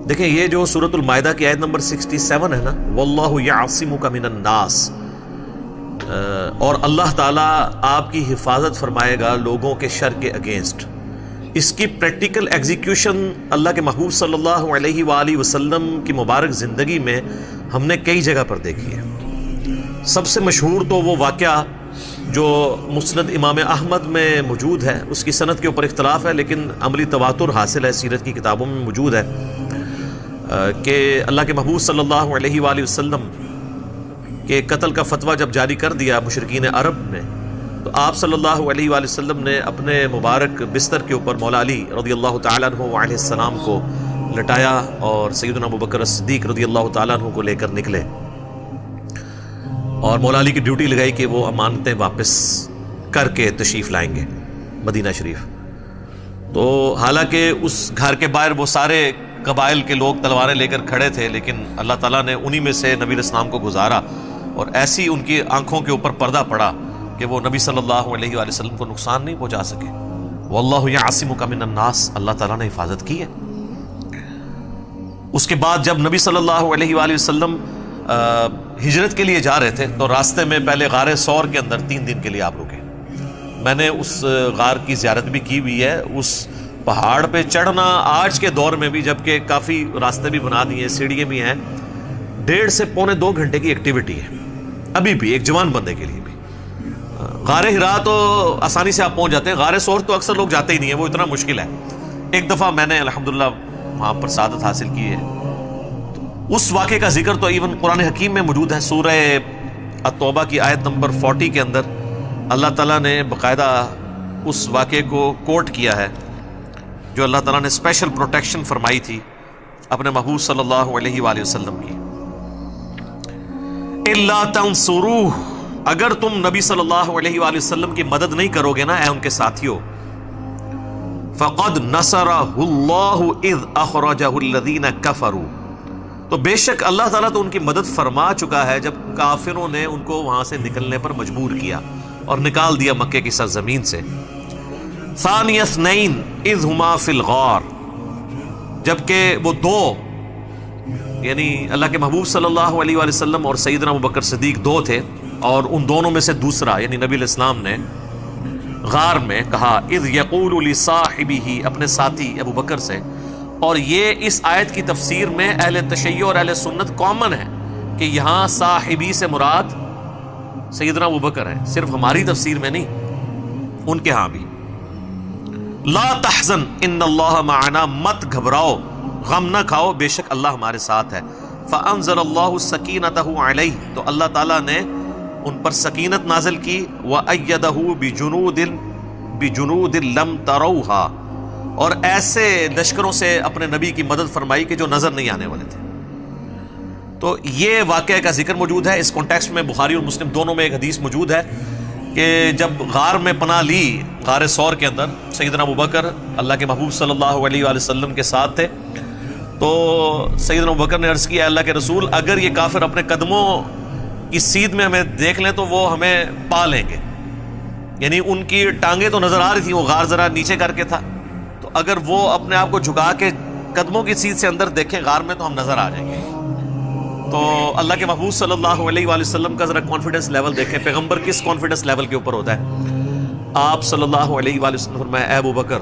دیکھیں یہ جو سورۃ المائدہ کی آیت نمبر 67 ہے نا، واللہ یعصمک من الناس، اور اللہ تعالیٰ آپ کی حفاظت فرمائے گا لوگوں کے شر کے اگینسٹ، اس کی پریکٹیکل ایگزیکیوشن اللہ کے محبوب صلی اللہ علیہ وآلہ وسلم کی مبارک زندگی میں ہم نے کئی جگہ پر دیکھی ہے۔ سب سے مشہور تو وہ واقعہ جو مسند امام احمد میں موجود ہے، اس کی سند کے اوپر اختلاف ہے لیکن عملی تواتر حاصل ہے، سیرت کی کتابوں میں موجود ہے کہ اللہ کے محبوب صلی اللہ علیہ وآلہ وسلم کے قتل کا فتویٰ جب جاری کر دیا مشرکین عرب نے، تو آپ صلی اللہ علیہ وآلہ وسلم نے اپنے مبارک بستر کے اوپر مولا علی رضی اللہ تعالیٰ عنہ علیہ السلام کو لٹایا اور سیدنا ابوبکر صدیق رضی اللہ تعالیٰ عنہ کو لے کر نکلے، اور مولا علی کی ڈیوٹی لگائی کہ وہ امانتیں واپس کر کے تشریف لائیں گے مدینہ شریف۔ تو حالانکہ اس گھر کے باہر وہ سارے قبائل کے لوگ تلواریں لے کر کھڑے تھے، لیکن اللہ تعالیٰ نے انہی میں سے نبی علیہ السلام کو گزارا، اور ایسی ان کی آنکھوں کے اوپر پردہ پڑا کہ وہ نبی صلی اللہ علیہ وآلہ وسلم کو نقصان نہیں پہنچا سکے۔ واللہ یعصمک من الناس، اللہ تعالیٰ نے حفاظت کی ہے۔ اس کے بعد جب نبی صلی اللہ علیہ وآلہ وسلم ہجرت کے لیے جا رہے تھے تو راستے میں پہلے غار ثور کے اندر 3 دن کے لیے آپ رکے۔ میں نے اس غار کی زیارت بھی کی ہوئی ہے۔ اس پہاڑ پہ چڑھنا آج کے دور میں بھی، جبکہ کافی راستے بھی بنا دیے ہیں، سیڑھیاں بھی ہیں، 1.5 سے پونے 2 گھنٹے کی ایکٹیویٹی ہے ابھی بھی ایک جوان بندے کے لیے بھی۔ غار حرا تو آسانی سے آپ پہنچ جاتے ہیں، غار ثور تو اکثر لوگ جاتے ہی نہیں ہیں، وہ اتنا مشکل ہے۔ ایک دفعہ میں نے الحمدللہ وہاں پر سعادت حاصل کی ہے۔ اس واقعے کا ذکر تو ایون قرآن حکیم میں موجود ہے، سورہ التوبہ کی آیت نمبر 40 کے اندر اللہ تعالیٰ نے باقاعدہ اس واقعے کو کوٹ کیا ہے، جو اللہ تعالیٰ نے اسپیشل پروٹیکشن فرمائی تھی اپنے محبوب صلی اللہ علیہ وآلہ وسلم کی۔ اِلَّا تَنْصُرُوهُ، اگر تم نبی صلی اللہ علیہ وآلہ وسلم کی مدد نہیں کرو گے نا اے ان کے ساتھیوں، فَقَدْ نَصَرَهُ اللَّهُ إِذْ أَخْرَجَهُ الَّذِينَ كَفَرُوا، تو بے شک اللہ تعالیٰ تو ان کی مدد فرما چکا ہے جب کافروں نے ان کو وہاں سے نکلنے پر مجبور کیا اور نکال دیا مکے کی سرزمین سے۔ ثانی اثنین اذ ہما فی الغار، جبکہ وہ دو، یعنی اللہ کے محبوب صلی اللہ علیہ وآلہ وسلم اور سیدنا ابوبکر صدیق 2 تھے، اور ان دونوں میں سے دوسرا یعنی نبی علیہ السلام نے غار میں کہا اذ یقول لصاحبہ، اپنے ساتھی ابوبکر سے، اور یہ اس آیت کی تفسیر میں اہل تشیع اور اہل سنت کامن ہے کہ یہاں صاحبی سے مراد سیدنا ابوبکر ہے، صرف ہماری تفسیر میں نہیں، ان کے ہاں بھی۔ لا تحزن ان اللہ معنا، مت گھبراؤ، غم نہ کھاؤ، بے شک اللہ ہمارے ساتھ ہے۔ فانزل اللہ سکینتہ علیہ، تو اللہ تعالیٰ نے ان پر سکینت نازل کی، وأیدہ بجنود لم تروہا، اور ایسے لشکروں سے اپنے نبی کی مدد فرمائی کہ جو نظر نہیں آنے والے تھے۔ تو یہ واقعہ کا ذکر موجود ہے۔ اس کانٹیکسٹ میں بخاری اور مسلم دونوں میں ایک حدیث موجود ہے کہ جب غار میں پناہ لی، غار ثور کے اندر سیدنا ابوبکر اللہ کے محبوب صلی اللہ علیہ وآلہ وسلم کے ساتھ تھے، تو سیدنا ابوبکر نے عرض کیا اللہ کے رسول، اگر یہ کافر اپنے قدموں کی سیدھ میں ہمیں دیکھ لیں تو وہ ہمیں پا لیں گے، یعنی ان کی ٹانگیں تو نظر آ رہی تھیں، وہ غار ذرا نیچے کر کے تھا، تو اگر وہ اپنے آپ کو جھکا کے قدموں کی سیدھ سے اندر دیکھیں غار میں تو ہم نظر آ جائیں گے۔ تو اللہ کے محبوب صلی اللہ علیہ وآلہ وسلم کا ذرا کانفیڈنس لیول دیکھیں، پیغمبر کس کانفیڈنس لیول کے اوپر ہوتا ہے۔ آپ صلی اللہ علیہ وآلہ وسلم فرمایا اے ابوبکر،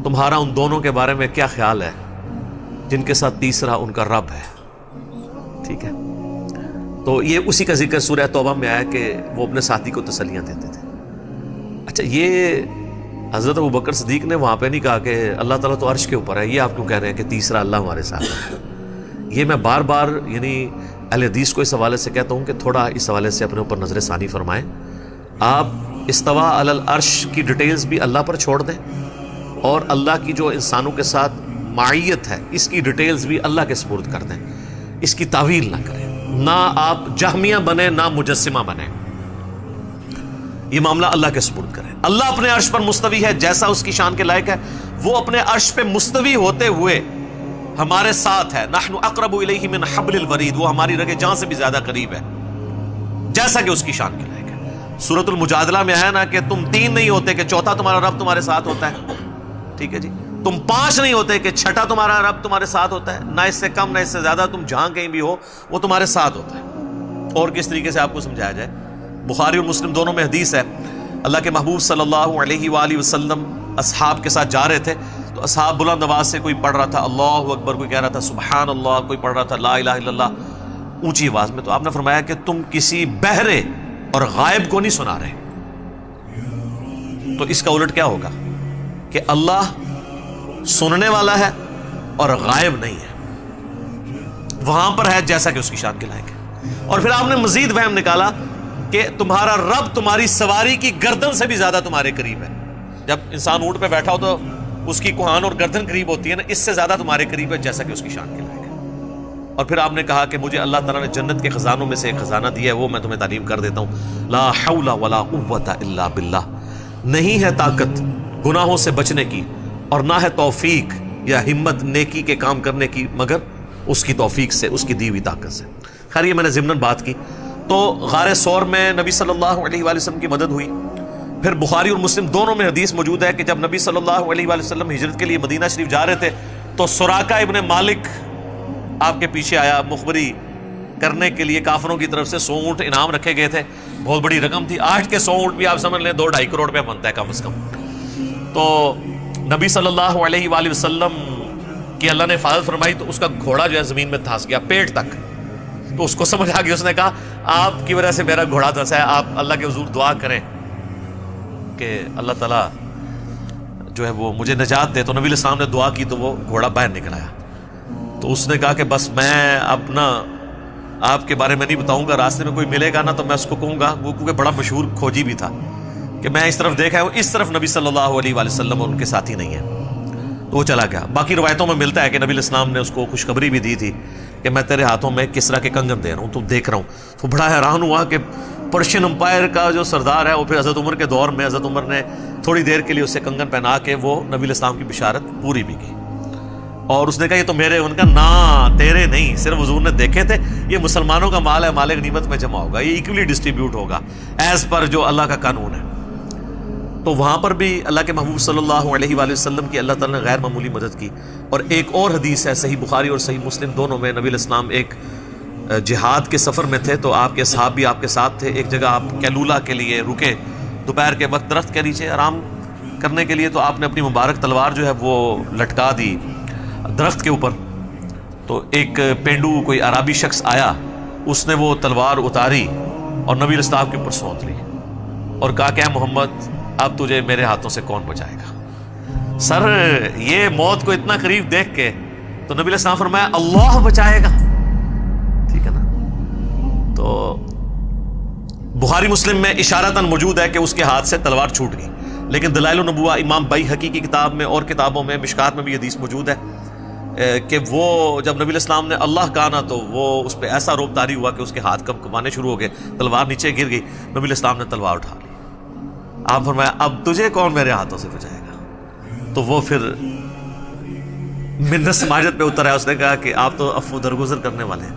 تمہارا ان دونوں کے بارے میں کیا خیال ہے جن کے ساتھ تیسرا ان کا رب ہے؟ ٹھیک ہے، تو یہ اسی کا ذکر سورہ توبہ میں آیا کہ وہ اپنے ساتھی کو تسلیاں دیتے تھے۔ اچھا، یہ حضرت ابوبکر صدیق نے وہاں پہ نہیں کہا کہ اللہ تعالیٰ تو عرش کے اوپر ہے، یہ آپ کیوں کہہ رہے ہیں کہ تیسرا اللہ ہمارے ساتھ ہے؟ یہ میں بار بار یعنی اہل حدیث کو اس حوالے سے کہتا ہوں کہ تھوڑا اس حوالے سے اپنے اوپر نظر ثانی فرمائیں۔ آپ استوا علی العرش کی ڈیٹیلز بھی اللہ پر چھوڑ دیں، اور اللہ کی جو انسانوں کے ساتھ معیت ہے اس کی ڈیٹیلز بھی اللہ کے سپرد کر دیں، اس کی تعویل نہ کریں، نہ آپ جہمیہ بنیں نہ مجسمہ بنیں، یہ معاملہ اللہ کے سپرد کریں۔ اللہ اپنے عرش پر مستوی ہے جیسا اس کی شان کے لائق ہے، وہ اپنے عرش پہ مستوی ہوتے ہوئے ہمارے ساتھ ہے۔ نحن اقرب الیہ من حبل الورید، وہ ہماری رگ جان سے بھی زیادہ قریب ہے جیسا کہ اس کی شان کے لائق ہے۔ سورۃ المجادلہ میں ہے نا کہ تم 3 نہیں ہوتے کہ چوتھا تمہارا رب تمہارے ساتھ ہوتا ہے، ٹھیک ہے جی۔ تم 5 نہیں ہوتے کہ چھٹا تمہارا رب تمہارے ساتھ ہوتا ہے، نہ اس سے کم نہ اس سے زیادہ، تم جہاں کہیں بھی ہو وہ تمہارے ساتھ ہوتا ہے۔ اور کس طریقے سے آپ کو سمجھایا جائے، بخاری اور مسلم دونوں میں حدیث ہے، اللہ کے محبوب صلی اللہ علیہ وآلہ وسلم اصحاب کے ساتھ جا رہے تھے، تو اصحاب بلند آواز سے کوئی پڑھ رہا تھا اللہ اکبر، کوئی کہہ رہا تھا سبحان اللہ، کوئی پڑھ رہا تھا لا الہ الا اللہ اونچی آواز میں، تو آپ نے فرمایا کہ تم کسی بہرے اور غائب کو نہیں سنا رہے۔ تو اس کا الٹ کیا ہوگا کہ اللہ سننے والا ہے اور غائب نہیں ہے، وہاں پر ہے جیسا کہ اس کی شان کے لائق ہے۔ اور پھر آپ نے مزید وہم نکالا کہ تمہارا رب تمہاری سواری کی گردن سے بھی زیادہ تمہارے قریب ہے۔ جب انسان اونٹ پہ بیٹھا ہو تو اس کی کوہان اور گردن قریب ہوتی ہے نا، اس سے زیادہ تمہارے قریب ہے جیسا کہ اس کی شان کے لائق ہے۔ اور پھر آپ نے کہا کہ مجھے اللہ تعالیٰ نے جنت کے خزانوں میں سے ایک خزانہ دیا ہے، وہ میں تمہیں تعلیم کر دیتا ہوں، لا حول ولا قوت الا باللہ، نہیں ہے طاقت گناہوں سے بچنے کی اور نہ ہے توفیق یا ہمت نیکی کے کام کرنے کی مگر اس کی توفیق سے، اس کی دی ہوئی طاقت سے۔ خیر یہ میں نے ضمناً بات کی۔ تو غار ثور میں نبی صلی اللہ علیہ وآلہ وسلم کی مدد ہوئی۔ پھر بخاری اور مسلم دونوں میں حدیث موجود ہے کہ جب نبی صلی اللہ علیہ وآلہ وسلم ہجرت کے لیے مدینہ شریف جا رہے تھے تو سراقہ ابن مالک آپ کے پیچھے آیا مخبری کرنے کے لیے، کافروں کی طرف سے 100 اونٹ انعام رکھے گئے تھے، بہت بڑی رقم تھی، آج کے 100 اونٹ بھی آپ سمجھ لیں 2-2.5 کروڑ روپے بنتا ہے کم از کم۔ تو نبی صلی اللہ علیہ وآلہ وسلم کی اللہ نے حفاظت فرمائی تو اس کا گھوڑا جو ہے زمین میں دھنس گیا پیٹ تک، تو اس کو سمجھ آ گیا، اس نے کہا آپ کی وجہ سے میرا گھوڑا دھنسا ہے، آپ اللہ کے حضور دعا کریں کہ اللہ تعالیٰ جو ہے وہ مجھے نجات دے۔ تو نبی علیہ السلام نے دعا کی تو وہ گھوڑا باہر نکل آیا۔ تو اس نے کہا کہ بس میں اپنا آپ کے بارے میں نہیں بتاؤں گا، راستے میں کوئی ملے گا نا تو میں اس کو کہوں گا، وہ کیونکہ بڑا مشہور کھوجی بھی تھا، کہ میں اس طرف دیکھا ہے، اس طرف نبی صلی اللہ علیہ وآلہ وسلم اور ان کے ساتھی نہیں ہیں، تو وہ چلا گیا۔ باقی روایتوں میں ملتا ہے کہ نبی علیہ السلام نے اس کو خوشخبری بھی دی تھی کہ میں تیرے ہاتھوں میں کسرا کے کنگن دے رہا ہوں، تو دیکھ رہا ہوں۔ تو بڑا حیران ہوا کہ پرشین امپائر کا جو سردار ہے وہ پھر حضرت عمر کے دور میں حضرت عمر نے تھوڑی دیر کے لیے اسے کنگن پہنا کے وہ نبی علیہ السلام کی بشارت پوری بھی کی، اور اس نے کہا یہ تو میرے، ان کا نا تیرے نہیں، صرف حضور نے دیکھے تھے، یہ مسلمانوں کا مال ہے، مال غنیمت میں جمع ہوگا، یہ ایکولی ڈسٹریبیوٹ ہوگا ایز پر جو اللہ کا قانون ہے۔ تو وہاں پر بھی اللہ کے محبوب صلی اللہ علیہ وآلہ وسلم کی اللہ تعالیٰ نے غیر معمولی مدد کی۔ اور ایک اور حدیث ہے صحیح بخاری اور صحیح مسلم دونوں میں، نبی علیہ السلام ایک جہاد کے سفر میں تھے تو آپ کے اصحاب بھی آپ کے ساتھ تھے، ایک جگہ آپ کیلولا کے لیے رکے دوپہر کے وقت درخت کے نیچے آرام کرنے کے لیے، تو آپ نے اپنی مبارک تلوار جو ہے وہ لٹکا دی درخت کے اوپر۔ تو ایک پینڈو کوئی عربی شخص آیا، اس نے وہ تلوار اتاری اور نبی علیہ السلام کے اوپر سونت لی اور کہا کہ اے محمد اب تجھے میرے ہاتھوں سے کون بچائے گا۔ سر یہ موت کو اتنا قریب دیکھ کے تو نبی علیہ السلام فرمایا اللہ بچائے گا، ٹھیک ہے نا۔ تو بخاری مسلم میں اشارتاً موجود ہے کہ اس کے ہاتھ سے تلوار چھوٹ گئی، لیکن دلائل النبوہ امام بیہقی کی کتاب میں اور کتابوں میں مشکات میں بھی حدیث موجود ہے کہ وہ جب نبی علیہ السلام نے اللہ کہا نا تو وہ اس پہ ایسا روب طاری ہوا کہ اس کے ہاتھ کمکمانے شروع ہو گئے، تلوار نیچے گر گئی، نبی علیہ السلام نے تلوار اٹھا لی۔ آپ فرمایا اب تجھے کون میرے ہاتھوں سے بچائے گا؟ تو وہ پھر منت سماجت پہ اتر آیا، اس نے کہا کہ آپ تو عفو درگزر کرنے والے ہیں۔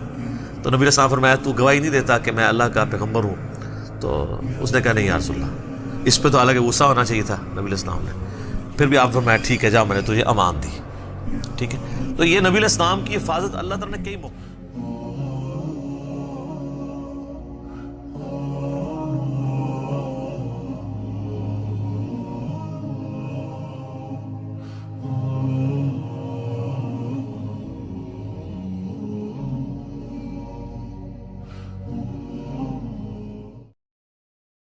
تو نبی علیہ السلام فرمایا تو گواہی نہیں دیتا کہ میں اللہ کا پیغمبر ہوں؟ تو اس نے کہا نہیں یا رسول اللہ۔ اس پہ تو حالانکہ غصہ ہونا چاہیے تھا نبی علیہ السلام نے، پھر بھی آپ فرمایا ٹھیک ہے جا، میں نے تجھے امان دی، ٹھیک ہے۔ تو یہ نبی علیہ السلام کی حفاظت اللہ تعالیٰ نے کئی موقع